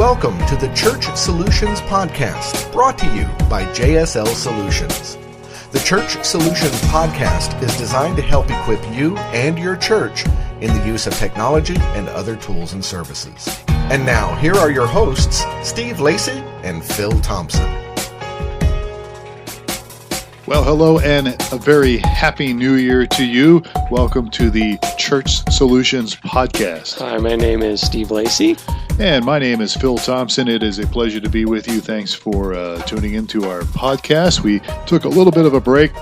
Welcome to the Church Solutions Podcast, brought to you by JSL Solutions. The Church Solutions Podcast is designed to help equip you and your church in the use of technology and other tools and services. And now, here are your hosts, Steve Lacey and Phil Thompson. Well, hello and a very happy new year to you. Welcome to the Church Solutions Podcast. Hi, my name is Steve Lacey. And my name is Phil Thompson. It is a pleasure to be with you. Thanks for tuning into our podcast. We took a little bit of a break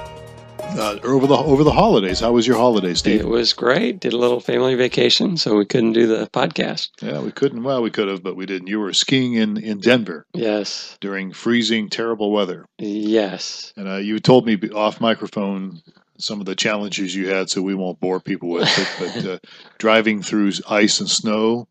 over the holidays. How was your holiday, Steve? It was great. Did a little family vacation, so we couldn't do the podcast. Yeah, we couldn't. Well, we could have, but we didn't. You were skiing in Denver. Yes. During freezing, terrible weather. Yes. And you told me off microphone some of the challenges you had, so we won't bore people with it. But driving through ice and snow,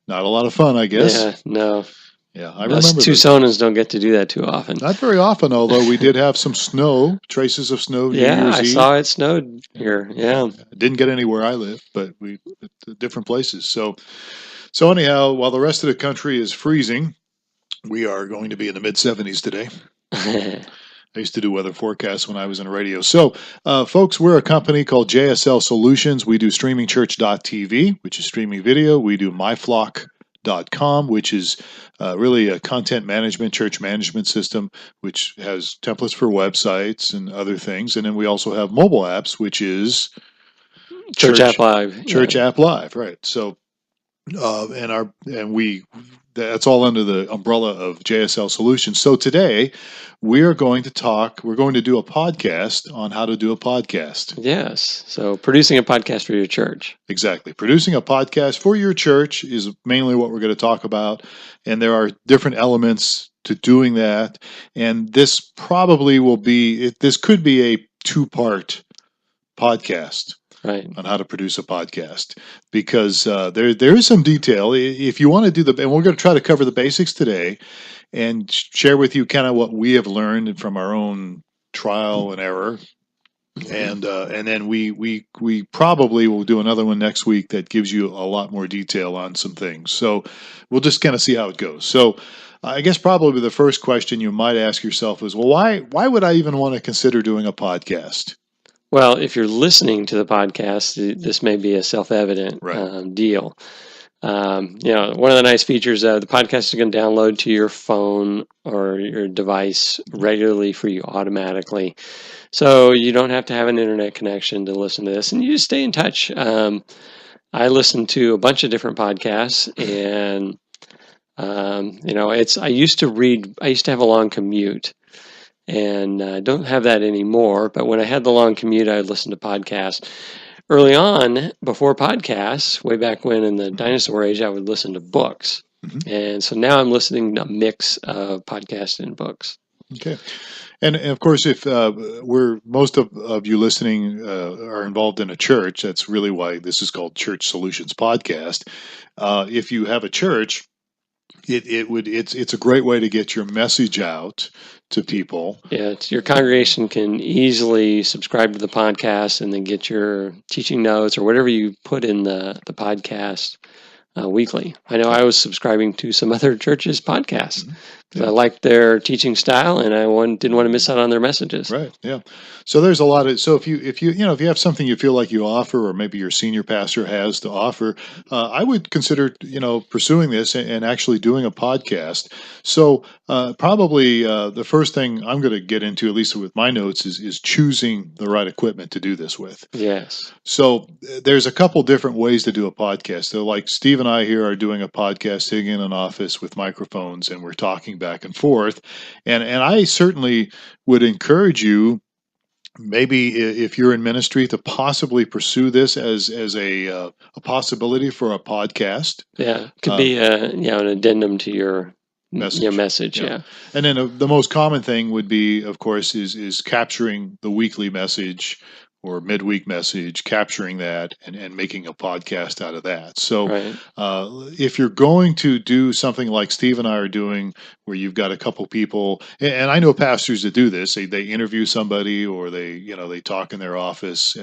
not a lot of fun, I guess. Yeah, no. Yeah, I Us remember. Tucsonans don't get to do that too often. Not very often, although we did have some snow, traces of snow. New Yeah, Year's I Eve. saw it snowed here. Yeah. It didn't get any where I live, but we at different places. So anyhow, while the rest of the country is freezing, we are going to be in the mid-70s today. I used to do weather forecasts when I was in radio. So, folks, we're a company called JSL Solutions. We do streaming church.TV, which is streaming video. We do myflock.com, which is really a content management, church management system, which has templates for websites and other things. And then we also have mobile apps, which is Church App Live. Church App Live, right. So, that's all under the umbrella of JSL Solutions. So today we're going to do a podcast on how to do a podcast. Yes. So producing a podcast for your church. Exactly. Producing a podcast for your church is mainly what we're going to talk about. And there are different elements to doing that. And this probably this could be a 2-part podcast. Right. On how to produce a podcast, because there is some detail. If you want to do and we're going to try to cover the basics today and share with you kind of what we have learned from our own trial and error. And then we probably will do another one next week that gives you a lot more detail on some things. So we'll just kind of see how it goes. So I guess probably the first question you might ask yourself is, well, why would I even want to consider doing a podcast? Well, if you're listening to the podcast, this may be a self-evident deal. One of the nice features of the podcast is going to download to your phone or your device regularly for you automatically. So you don't have to have an internet connection to listen to this, and you just stay in touch. I listen to a bunch of different podcasts, and I used to have a long commute. And I don't have that anymore. But when I had the long commute, I would listen to podcasts. Early on, before podcasts, way back when in the dinosaur age, I would listen to books. Mm-hmm. And so now I'm listening to a mix of podcasts and books. Okay. And of course, if most of you listening are involved in a church, that's really why this is called Church Solutions Podcast. If you have a church, it's a great way to get your message out to people. Yeah, your congregation can easily subscribe to the podcast and then get your teaching notes or whatever you put in the podcast weekly. I know I was subscribing to some other churches' podcasts because I liked their teaching style and I didn't want to miss out on their messages. Right. Yeah. So there's a lot of if you have something you feel like you offer, or maybe your senior pastor has to offer, I would consider pursuing this and actually doing a podcast. So probably the first thing I'm going to get into, at least with my notes, is choosing the right equipment to do this with. Yes. So there's a couple different ways to do a podcast. So like Steve and I here are doing a podcast sitting in an office with microphones, and we're talking back and forth. And I certainly would encourage you, maybe if you're in ministry, to possibly pursue this as a possibility for a podcast. Yeah, it could be an addendum to your message. Yeah. And then the most common thing would be, of course, is capturing the weekly message or midweek message, capturing that and making a podcast out of that. So if you're going to do something like Steve and I are doing, where you've got a couple people, and I know pastors that do this, they interview somebody or they talk in their office,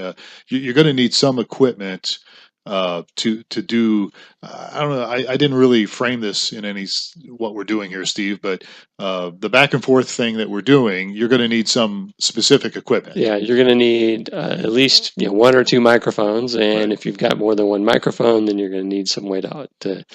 you're going to need some equipment to do. I don't know. I didn't really frame this in what we're doing here, Steve. But the back and forth thing that we're doing, you're going to need some specific equipment. Yeah, you're going to need at least one or two microphones, and if you've got more than one microphone, then you're going to need some way to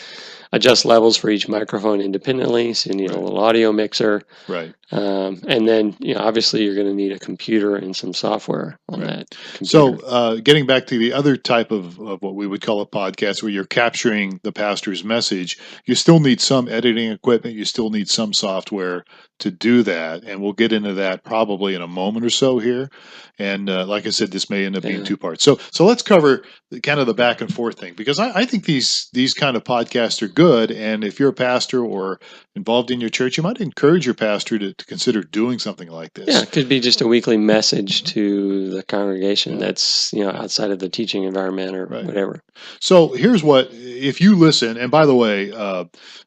adjust levels for each microphone independently. So you need a little audio mixer, right? And then obviously you're going to need a computer and some software on that computer. So getting back to the other type of what we would call a podcast, where you're capturing the pastor's message, you still need some editing equipment. You still need some software to do that, and we'll get into that probably in a moment or so here. And like I said, this may end up being two parts. So let's cover kind of the back and forth thing, because I think these kind of podcasts are good. And if you're a pastor or involved in your church, you might encourage your pastor to consider doing something like this. Yeah, it could be just a weekly message to the congregation that's outside of the teaching environment or whatever. So here's what, if you listen, and by the way,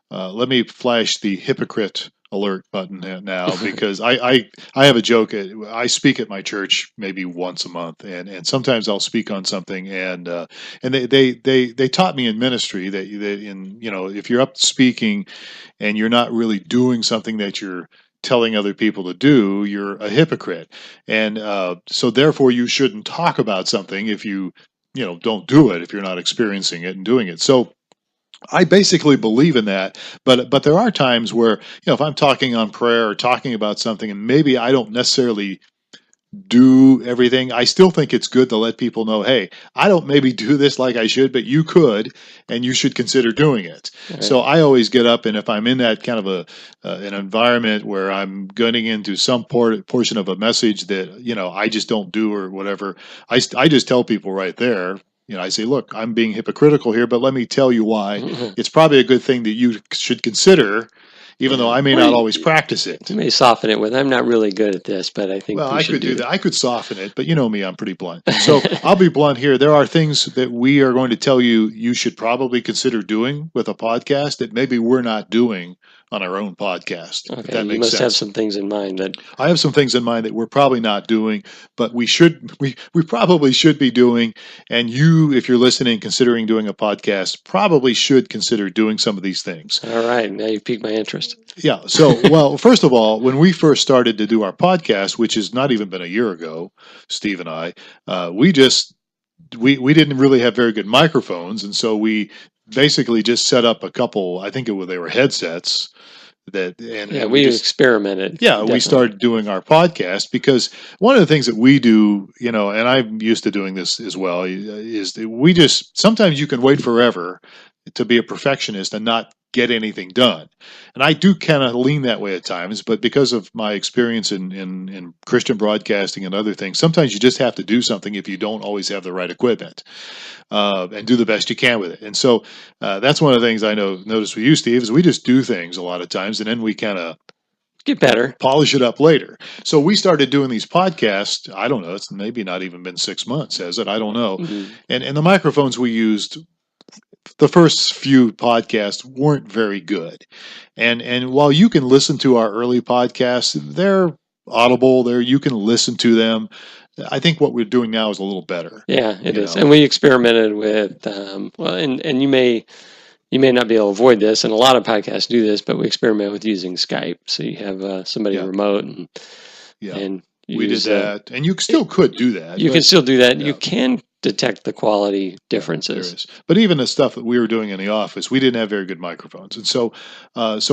let me flash the hypocrite alert button now, because I have a joke. I speak at my church maybe once a month, and sometimes I'll speak on something, and they taught me in ministry that if you're up speaking and you're not really doing something that you're telling other people to do, you're a hypocrite. And so therefore you shouldn't talk about something if you don't do it, if you're not experiencing it and doing it. So I basically believe in that, but there are times where, if I'm talking on prayer or talking about something and maybe I don't necessarily do everything, I still think it's good to let people know, hey, I don't maybe do this like I should, but you could, and you should consider doing it. Right. So I always get up, and if I'm in that kind of an environment where I'm getting into some portion of a message that, I just don't do or whatever, I just tell people right there, I say, look, I'm being hypocritical here, but let me tell you why. It's probably a good thing that you should consider, even though I may not always practice it. You may soften it with, I'm not really good at this, but I think I could do that. I could soften it, but you know me, I'm pretty blunt. So I'll be blunt here. There are things that we are going to tell you should probably consider doing with a podcast that maybe we're not doing on our own podcast. Okay, that makes sense. Have some things in mind that I have some things in mind that we're probably not doing, but we probably should be doing. And you, if you're listening, considering doing a podcast, probably should consider doing some of these things. All right, now you've piqued my interest. Yeah. So, well, first of all, when we first started to do our podcast, which has not even been a year ago, Steve and I, we didn't really have very good microphones, and so we basically just set up a couple. I think they were headsets. We experimented. Yeah, definitely. We started doing our podcast because one of the things that we do, and I'm used to doing this as well, is that sometimes you can wait forever to be a perfectionist and not get anything done. And I do kind of lean that way at times, but because of my experience in Christian broadcasting and other things, sometimes you just have to do something if you don't always have the right equipment, and do the best you can with it. And so that's one of the things I notice with you, Steve, is we just do things a lot of times, and then we kind of get better, polish it up later. So we started doing these podcasts, I don't know, it's maybe not even been 6 months, has it? I don't know. Mm-hmm. And the microphones we used, the first few podcasts weren't very good. And while you can listen to our early podcasts, they're audible, you can listen to them. I think what we're doing now is a little better. Yeah, it is. And we experimented with, and you may not be able to avoid this, and a lot of podcasts do this, but we experiment with using Skype. So you have somebody remote and we did that. And you still could do that. You can still do that. Yeah. You can detect the quality differences. But even the stuff that we were doing in the office, we didn't have very good microphones. And so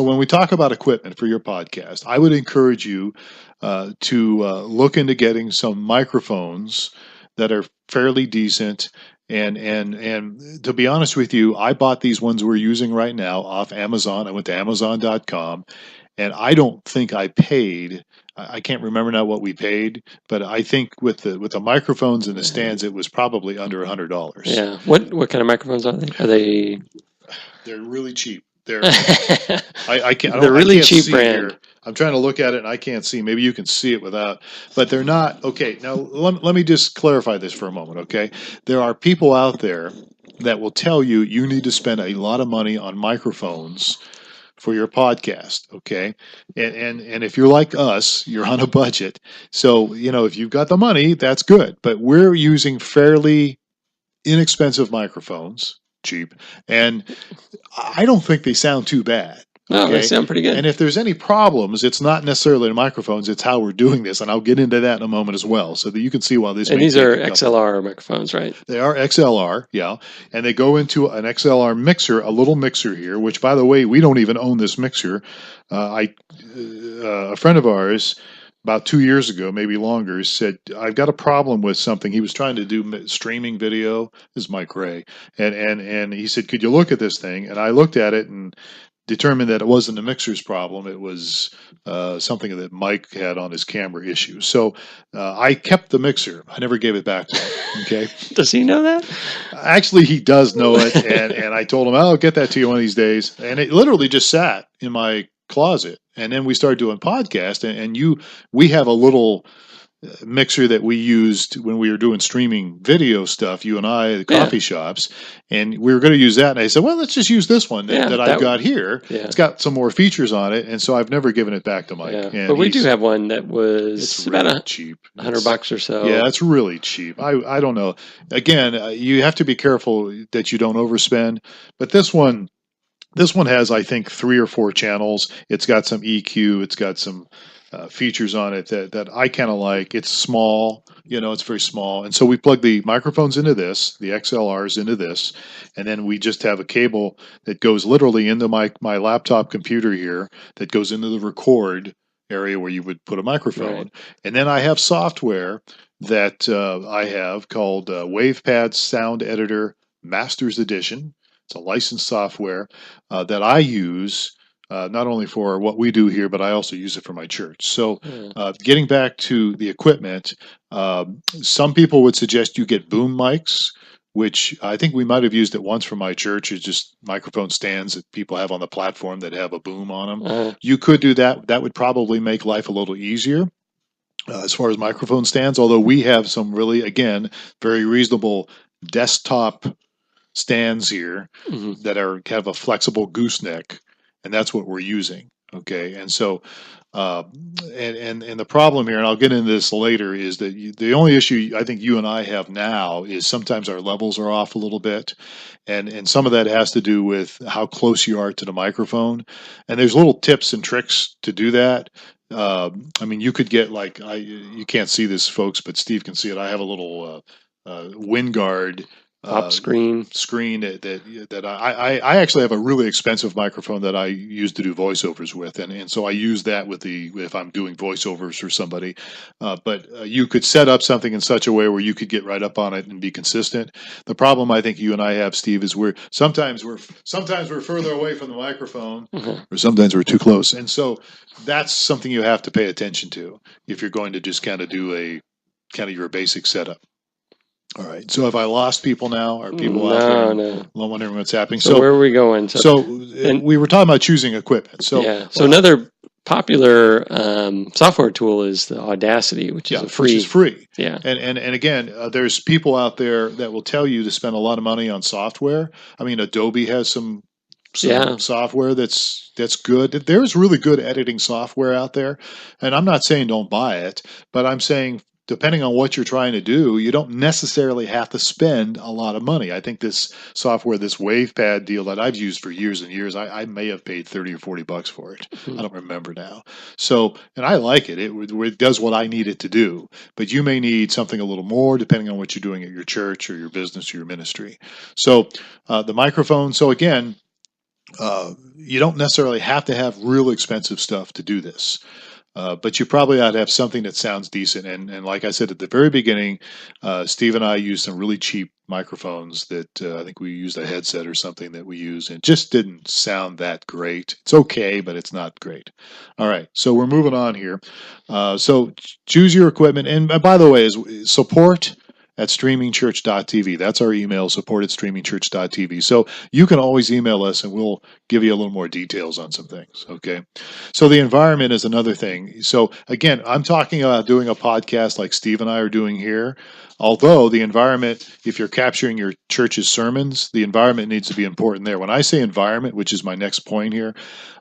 when we talk about equipment for your podcast, I would encourage you to look into getting some microphones that are fairly decent. And to be honest with you, I bought these ones we're using right now off Amazon. I went to Amazon.com, and I don't think I paid. I can't remember now what we paid, but I think with the microphones and the stands, it was probably under $100. Yeah. What kind of microphones are they? They're really cheap. They're They're really cheap brand. Here. I'm trying to look at it and I can't see. Maybe you can see it without, but they're not. Okay. Now let me just clarify this for a moment. Okay. There are people out there that will tell you need to spend a lot of money on microphones for your podcast, okay? And if you're like us, you're on a budget. So, if you've got the money, that's good. But we're using fairly inexpensive microphones, cheap, and I don't think they sound too bad. No, they sound pretty good. And if there's any problems, it's not necessarily the microphones, it's how we're doing this. And I'll get into that in a moment as well, so that you can see why this. And these are XLR microphones, right? They are XLR, yeah. And they go into an XLR mixer, a little mixer here, which, by the way, we don't even own this mixer. A friend of ours, about 2 years ago, maybe longer, said, I've got a problem with something. He was trying to do streaming video. This is Mike Ray. And he said, could you look at this thing? And I looked at it and determined that it wasn't the mixer's problem. It was something that Mike had on his camera issue. So I kept the mixer. I never gave it back to him. Okay. Does he know that? Actually, he does know it. And I told him, I'll get that to you one of these days. And it literally just sat in my closet. And then we started doing podcast, and we have a little mixer that we used when we were doing streaming video stuff, you and I, the coffee shops, and we were going to use that. And I said, well, let's just use this one that I've got here. Yeah. It's got some more features on it. And so I've never given it back to Mike. Yeah. And but we do have one that was really about cheap. $100 or so. Yeah, it's really cheap. I don't know. Again, you have to be careful that you don't overspend. But this one has, I think, 3 or 4 channels. It's got some EQ. It's got some features on it that I kind of like. It's small, it's very small. And so we plug the microphones into this, the XLRs into this, and then we just have a cable that goes literally into my laptop computer here that goes into the record area where you would put a microphone. Right. And then I have software that I have called WavePad Sound Editor Masters Edition. It's a licensed software that I use not only for what we do here, but I also use it for my church. So getting back to the equipment, some people would suggest you get boom mics, which I think we might have used it once for my church. It's just microphone stands that people have on the platform that have a boom on them. You could do that. That would probably make life a little easier. As far as microphone stands, although we have some really, again, very reasonable desktop stands here that have a flexible gooseneck, and that's what we're using. Okay, and so and the problem here, and I'll get into this later, is that the only issue I think you and I have now is sometimes our levels are off a little bit, and some of that has to do with how close you are to the microphone. And there's little tips and tricks to do that. I mean, you could get you can't see this, folks, but Steve can see it. I have a little wind guard screen that I actually have a really expensive microphone that I use to do voiceovers with, and so I use that if I'm doing voiceovers for somebody. But you could set up something in such a way where you could get right up on it and be consistent. The problem I think you and I have, Steve, is sometimes we're further away from the microphone, or sometimes we're too close, and so that's something you have to pay attention to if you're going to just kind of do your basic setup. All right. So have I lost people now? Are people out there wondering what's happening? So where are we going? And we were talking about choosing equipment. So another popular software tool is the Audacity, which is free. Yeah. And again, there's people out there that will tell you to spend a lot of money on software. I mean, Adobe has some software that's good. There's really good editing software out there, and I'm not saying don't buy it, but I'm saying, depending on what you're trying to do, you don't necessarily have to spend a lot of money. I think this software, this WavePad deal that I've used for years and years, I may have paid $30 or $40 for it. I don't remember now. So, and I like it. It does what I need it to do. But you may need something a little more, depending on what you're doing at your church or your business or your ministry. So the microphone. So again, you don't necessarily have to have real expensive stuff to do this. But you probably ought to have something that sounds decent. And like I said at the very beginning, Steve and I used some really cheap microphones that I think we used a headset or something that we use, and it just didn't sound that great. It's okay, but it's not great. All right, so we're moving on here. So choose your equipment. And by the way, is support at streamingchurch.tv. That's our email, support@streamingchurch.tv. So you can always email us and we'll give you a little more details on some things, okay? So the environment is another thing. So again, I'm talking about doing a podcast like Steve and I are doing here. Although the environment, if you're capturing your church's sermons, the environment needs to be important there. When I say environment, which is my next point here,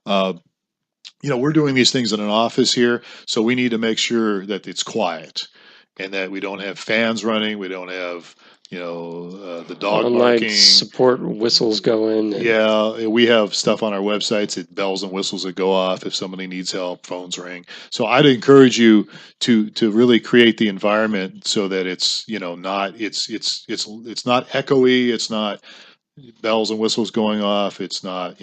we're doing these things in an office here, so we need to make sure that it's quiet. and that we don't have fans running, we don't have the dog Unlike barking, support whistles going. Yeah, we have stuff on our websites, it bells and whistles that go off if somebody needs help, phones ring. So I'd encourage you to really create the environment so that it's not it's not echoey, it's not bells and whistles going off, it's not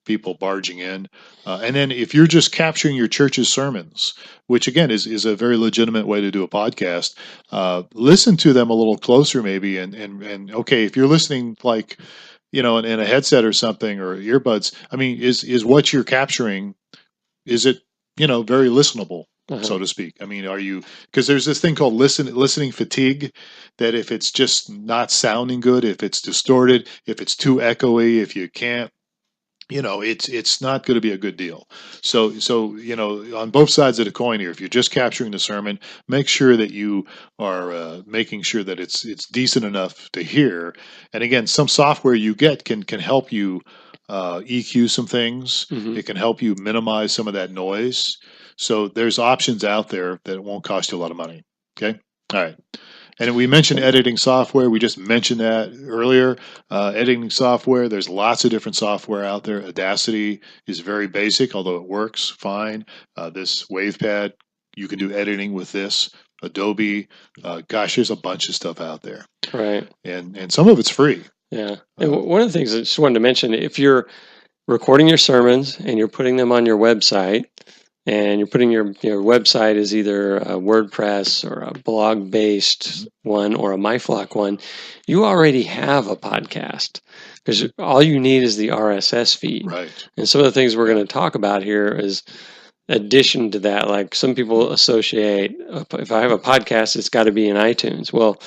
people barging in, and then if you're just capturing your church's sermons, which again is a very legitimate way to do a podcast, listen to them a little closer maybe, and okay, if you're listening like in a headset or something, or earbuds, I mean, is what you're capturing, is it very listenable, so to speak? I mean, because there's this thing called listening fatigue, that if it's just not sounding good, if it's distorted, if it's too echoey, if you can't, it's not going to be a good deal. So on both sides of the coin here, if you're just capturing the sermon, make sure that you are making sure that it's decent enough to hear. And again, some software you get can help you EQ some things. It can help you minimize some of that noise. So there's options out there that won't cost you a lot of money. Okay. All right. And we mentioned editing software. We just mentioned that earlier. Editing software, there's lots of different software out there. Audacity is very basic, although it works fine. This WavePad, you can do editing with this. Adobe, gosh, there's a bunch of stuff out there. Right. And some of it's free. Yeah. And one of the things I just wanted to mention, if you're recording your sermons and you're putting them on your website, and you're putting your website is either a WordPress or a blog-based one or a MyFlock one, you already have a podcast, because all you need is the RSS feed. Right. And some of the things we're going to talk about here is addition to that. Like some people associate, if I have a podcast, it's got to be in iTunes. Well,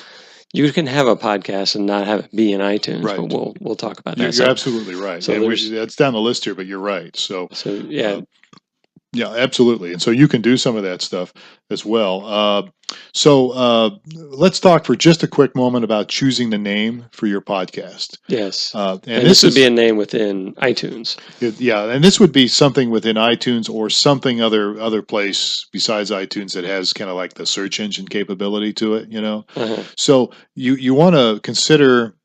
you can have a podcast and not have it be in iTunes, right. But we'll talk about that. You're absolutely right. So that's down the list here, but you're right. So yeah. Yeah, absolutely. And so you can do some of that stuff as well. So let's talk for just a quick moment about choosing the name for your podcast. Yes. And this would be a name within iTunes. And this would be something within iTunes or something other place besides iTunes that has kind of like the search engine capability to it, So you want to consider...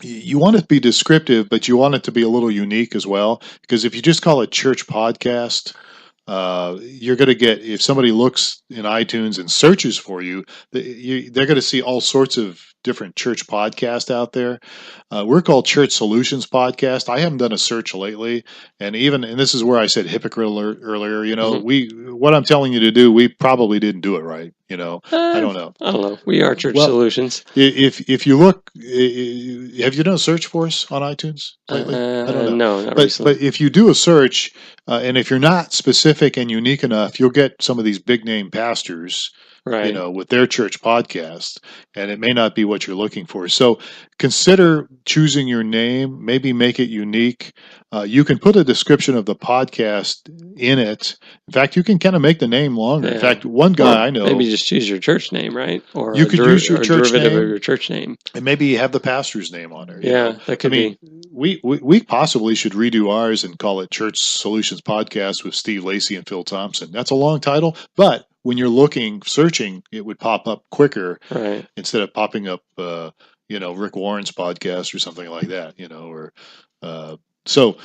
You want it to be descriptive, but you want it to be a little unique as well. Because if you just call it Church Podcast, you're going to get, if somebody looks in iTunes and searches for you, they're going to see all sorts of different church podcasts out there. We're called Church Solutions Podcast. I haven't done a search lately, and this is where I said hypocrite alert earlier. What I'm telling you to do, we probably didn't do it right. I don't know. I don't know. We are Church Solutions. If you look, have you done a search for us on iTunes lately? I don't know. No, not recently. But if you do a search, and if you're not specific and unique enough, you'll get some of these big name pastors, right, with their church podcast, and it may not be what you're looking for. So consider choosing your name, maybe make it unique. You can put a description of the podcast in it. In fact, you can kind of make the name longer. Yeah. In fact, one guy I know... Maybe just choose your church name, right? Or you could use your church name. Of your church name. And maybe have the pastor's name on there. Yeah, that could be. We possibly should redo ours and call it Church Solutions Podcast with Steve Lacy and Phil Thompson. That's a long title, but when you're searching, it would pop up quicker, right, instead of popping up, Rick Warren's podcast or something like that, So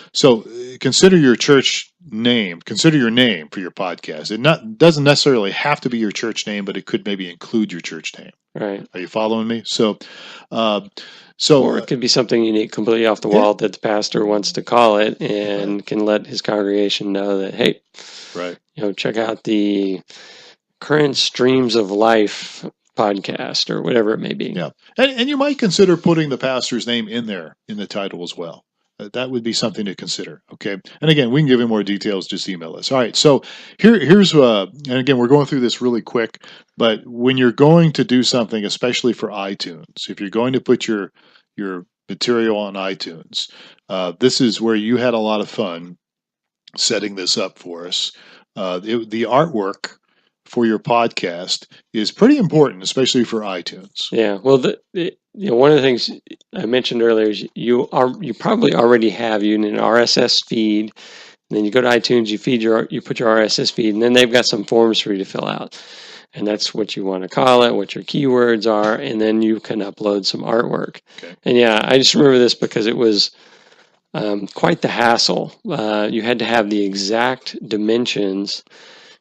consider your church name. Consider your name for your podcast. It doesn't necessarily have to be your church name, but it could maybe include your church name. Right. Are you following me? So or it could be something unique, completely off the wall, that the pastor wants to call it, and can let his congregation know that, hey, right, check out the Current Streams of Life podcast, or whatever it may be. Yeah, and you might consider putting the pastor's name in there in the title as well. That would be something to consider. Okay, and again, we can give you more details. Just email us. All right. So here's and again, we're going through this really quick. But when you're going to do something, especially for iTunes, if you're going to put your material on iTunes, this is where you had a lot of fun setting this up for us. The artwork for your podcast is pretty important, especially for iTunes. Yeah. Well, one of the things I mentioned earlier is you probably already have an RSS feed, and then you go to iTunes, you put your RSS feed, and then they've got some forms for you to fill out. and that's what you want to call it, what your keywords are, and then you can upload some artwork. Okay. And yeah, I just remember this because it was quite the hassle. You had to have the exact dimensions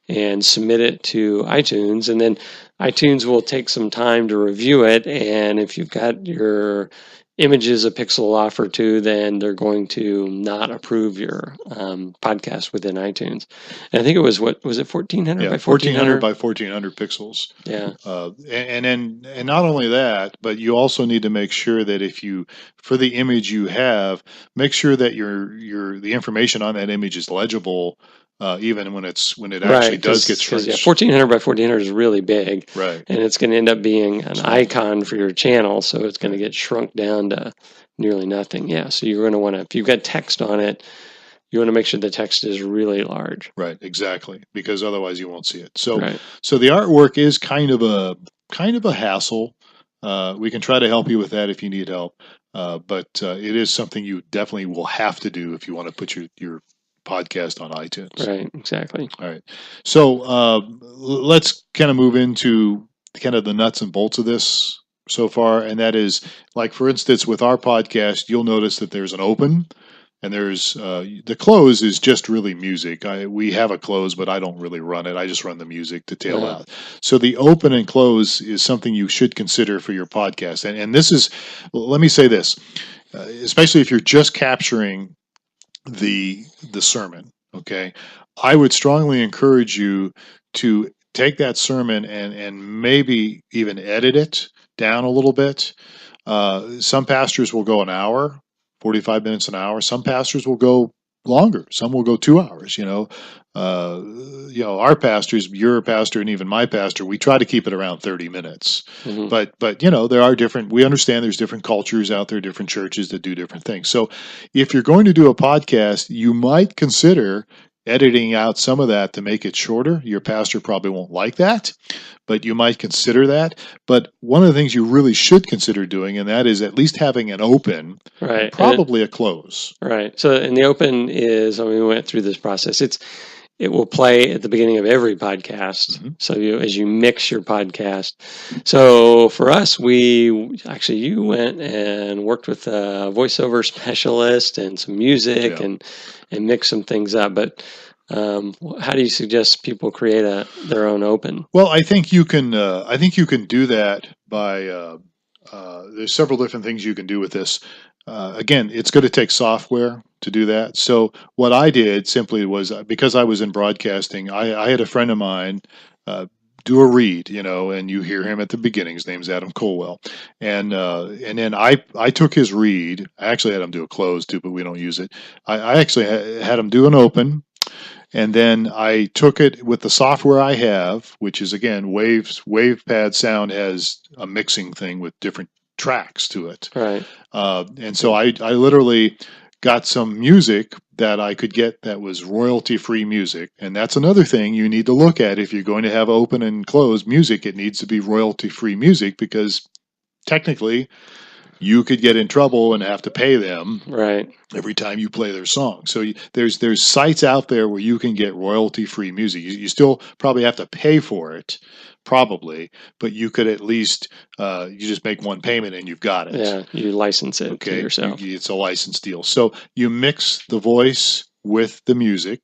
and submit it to iTunes, and then iTunes will take some time to review it, and if you've got your images a pixel off or two, then they're going to not approve your podcast within iTunes. And I think it was, what was it, 1400 by 1400 by 1400 pixels. Yeah. And not only that, but you also need to make sure that for the image you have, make sure that the information on that image is legible. Even when it actually does get shrunk. Yeah, 1400 by 1400 is really big, right? And it's going to end up being an icon for your channel, so it's going to get shrunk down to nearly nothing. Yeah, so you're going to want to, if you've got text on it, you want to make sure the text is really large. Right, exactly, because otherwise you won't see it. So the artwork is kind of a hassle. We can try to help you with that if you need help, but it is something you definitely will have to do if you want to put your podcast on iTunes. Right, exactly. All right. So let's kind of move into kind of the nuts and bolts of this so far. And that is, like, for instance, with our podcast, you'll notice that there's an open and there's the close is just really music. We have a close, but I don't really run it. I just run the music to tail out. So the open and close is something you should consider for your podcast. And this is, let me say this, especially if you're just capturing the sermon, okay, I would strongly encourage you to take that sermon and maybe even edit it down a little bit. Some pastors will go an hour, 45 minutes an hour. Some pastors will go longer. Some will go 2 hours. Our pastors, your pastor, and even my pastor, we try to keep it around 30 minutes. Mm-hmm. But there are we understand there's different cultures out there, different churches that do different things. So if you're going to do a podcast, you might consider editing out some of that to make it shorter. Your pastor probably won't like that, but you might consider that. But one of the things you really should consider doing, and that is at least having an open, right, probably a close. Right. So, and the open is, we went through this process. It will play at the beginning of every podcast. Mm-hmm. So as you mix your podcast. So for us, you went and worked with a voiceover specialist and some music and mix some things up. But how do you suggest people create their own open? Well, I think you can do that by there's several different things you can do with this. Again, it's going to take software to do that. So what I did simply was, because I was in broadcasting, I had a friend of mine do a read, and you hear him at the beginning. His name's Adam Colwell. And then I took his read. I actually had him do a close too, but we don't use it. I actually had him do an open. And then I took it with the software I have, which is, again, WavePad Sound has a mixing thing with different tracks to it. Right. And so I literally got some music that I could get that was royalty-free music. And that's another thing you need to look at if you're going to have open and closed music. It needs to be royalty-free music, because technically you could get in trouble and have to pay them every time you play their song. So there's sites out there where you can get royalty-free music. You still probably have to pay for it, probably, but you could at least you just make one payment and you've got it. Yeah, you license it to yourself. It's a license deal. So you mix the voice with the music,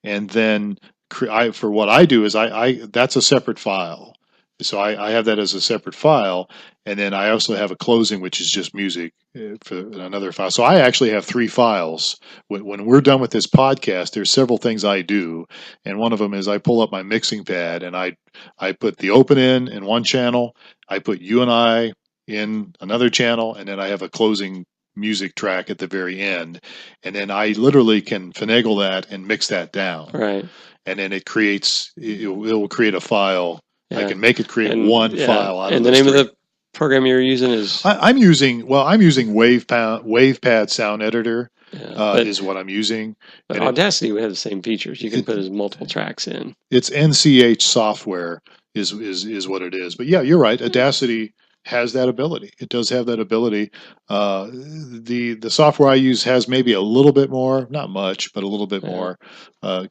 and then for what I do is I that's a separate file. So I have that as a separate file, and then I also have a closing, which is just music for another file. So I actually have 3 files. When we're done with this podcast, there's several things I do, and one of them is I pull up my mixing pad and I put the open in one channel, I put you and I in another channel, and then I have a closing music track at the very end, and then I literally can finagle that and mix that down. Right. And then it will create a file. Yeah. I can make it create one file out of and the name of the program you're using is? I'm using WavePad Sound Editor is what I'm using. But Audacity would have the same features. You can put as multiple tracks in. It's NCH software is what it is. But yeah, you're right. Audacity has that ability. It does have that ability. The software I use has maybe a little bit more, not much, but a little bit more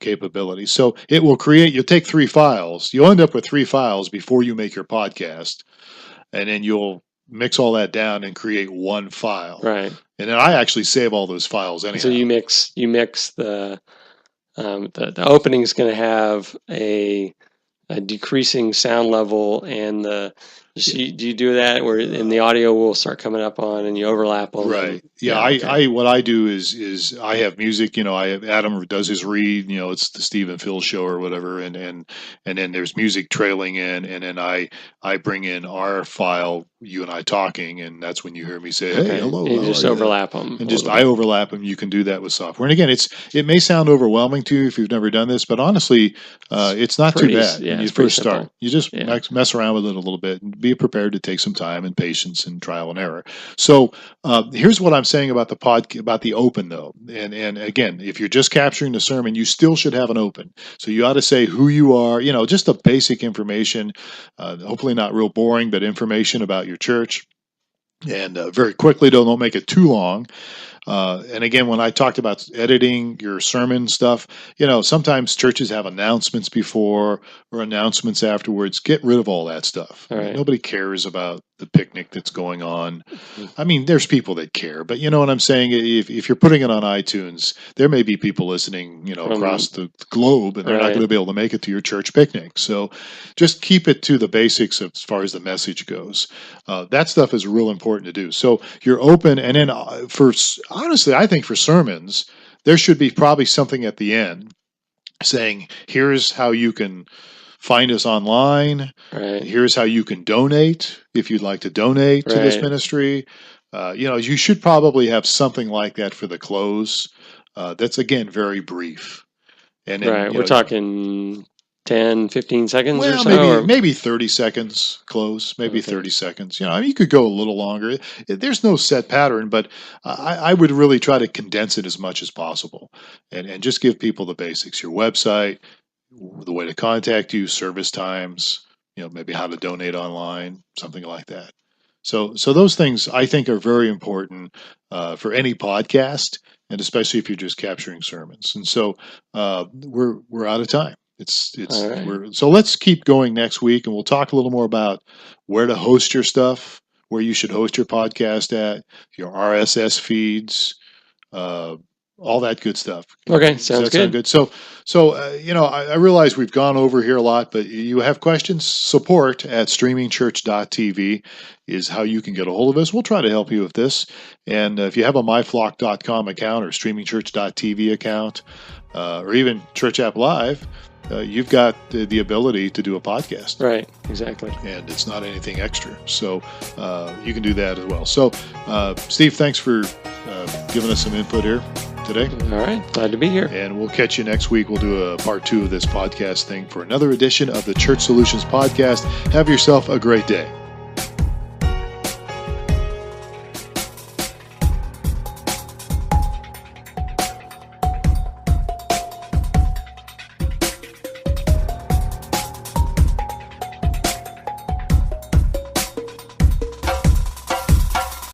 capability. So it will create, you'll take 3 files. You'll end up with 3 files before you make your podcast. And then you'll mix all that down and create 1 file. Right. And then I actually save all those files anyhow. So you mix the opening is going to have a decreasing sound level, and do you do that where in the audio will start coming up on and you overlap them? Right. Yeah. Okay. What I do is I have music, I have Adam does his read, it's the Steve and Phil show or whatever. And then there's music trailing in, and then I bring in our file, you and I talking, and that's when you hear me say, hey, hello. And you just overlap them. And I overlap them. You can do that with software. And again, it may sound overwhelming to you if you've never done this, but honestly, it's not too bad when you first start. You just mess around with it a little bit and be prepared to take some time and patience and trial and error. So here's what I'm saying about the open, though. And again, if you're just capturing the sermon, you still should have an open. So you ought to say who you are, just the basic information, hopefully not real boring, but information about your church. And very quickly, don't make it too long. And again, when I talked about editing your sermon stuff, sometimes churches have announcements before or announcements afterwards. Get rid of all that stuff. Right. Nobody cares about the picnic that's going on. I mean, there's people that care, but you know what I'm saying? If you're putting it on iTunes, there may be people listening, across the globe, and they're not going to be able to make it to your church picnic. So just keep it to the basics as far as the message goes. That stuff is real important to do. So you're open, and then honestly, I think for sermons, there should be probably something at the end saying, here's how you can find us online. Right. Here's how you can donate if you'd like to donate to this ministry. You should probably have something like that for the close. That's, again, very brief. And then, we're talking 10, 15 seconds or so? Maybe 30 seconds close, maybe 30 seconds. You could go a little longer. There's no set pattern, but I would really try to condense it as much as possible and just give people the basics. Your website, the way to contact you, service times, maybe how to donate online, something like that. So those things I think are very important for any podcast, and especially if you're just capturing sermons. And so we're out of time. So let's keep going next week, and we'll talk a little more about where to host your stuff, where you should host your podcast at, your RSS feeds, all that good stuff. Okay, sounds good. So I realize we've gone over here a lot, but you have questions, support at streamingchurch.tv is how you can get a hold of us. We'll try to help you with this. And if you have a myflock.com account or streamingchurch.tv account, or even Church App Live, you've got the ability to do a podcast. Right, exactly. And it's not anything extra. So you can do that as well. So, Steve, thanks for giving us some input here today. All right, glad to be here. And we'll catch you next week. We'll do a part 2 of this podcast thing for another edition of the Church Solutions Podcast. Have yourself a great day.